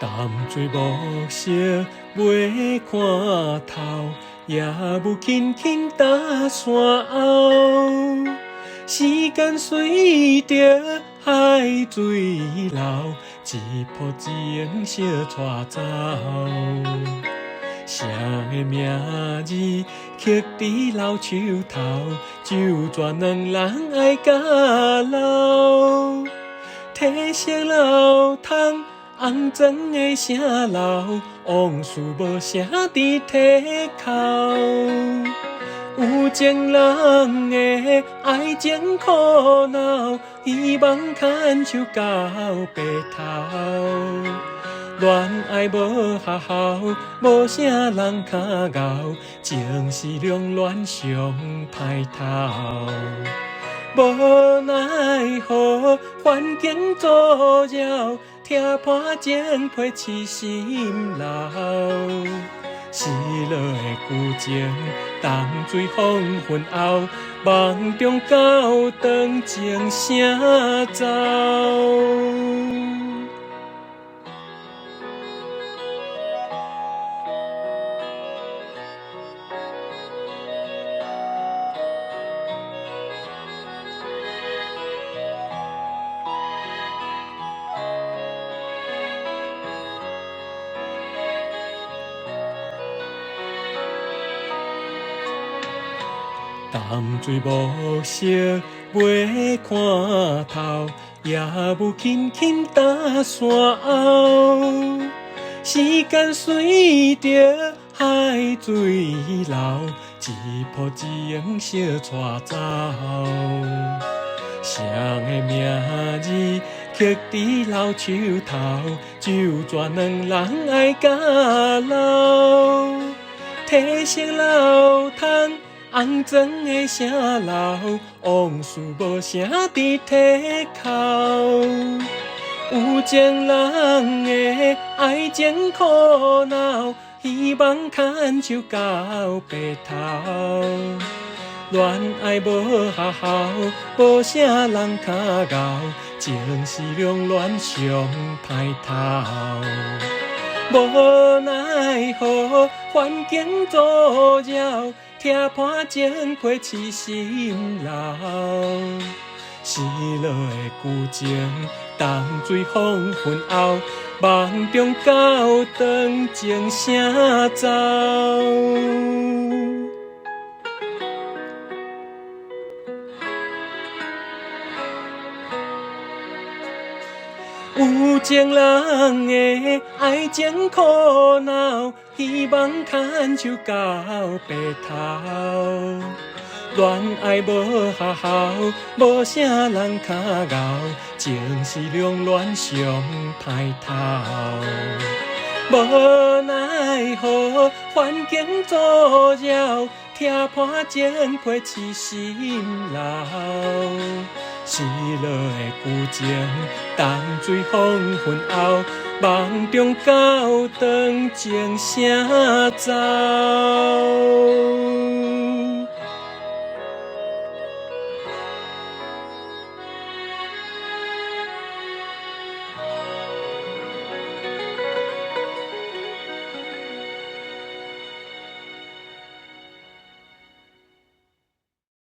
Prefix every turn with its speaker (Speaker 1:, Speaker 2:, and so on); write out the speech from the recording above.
Speaker 1: 淡水暮色袂看头，夜雾轻轻踏山后。时间随着海水流，一波情色带走。谁的名字刻伫老树头？就绝两人爱甲老。褪色老窗，红砖的城楼，往事无写伫体口。有情人的爱情苦恼，希望牵手到白头。恋爱无学校，无啥人较敖，情是两恋上歹头。无奈何，环境阻扰，听破情批刺心流。失落的旧情，淡水黄昏后，梦中高长情声走。淡水暮色袂看头，夜雾轻轻踏山后。时间随着海水流，一波情色带走。谁的名字刻伫老树头？就绝两人爱甲老。褪色老窗，红砖的城楼，往事无写伫体口。有情人的爱情苦恼，希望牵手到白头。恋爱无学校，无啥人较敖，情是两恋上歹头。无奈何，环境阻扰，听破情批刺心流。失落的旧情，淡水黄昏后，梦中高长情声走。有情人的爱情苦恼，希望牵手到白头。恋爱无学校，无啥人较敖，情是两恋上歹头。无奈何，环境阻扰，听破情批刺心流。失落的旧情，淡水黄昏后，梦中高长情声走。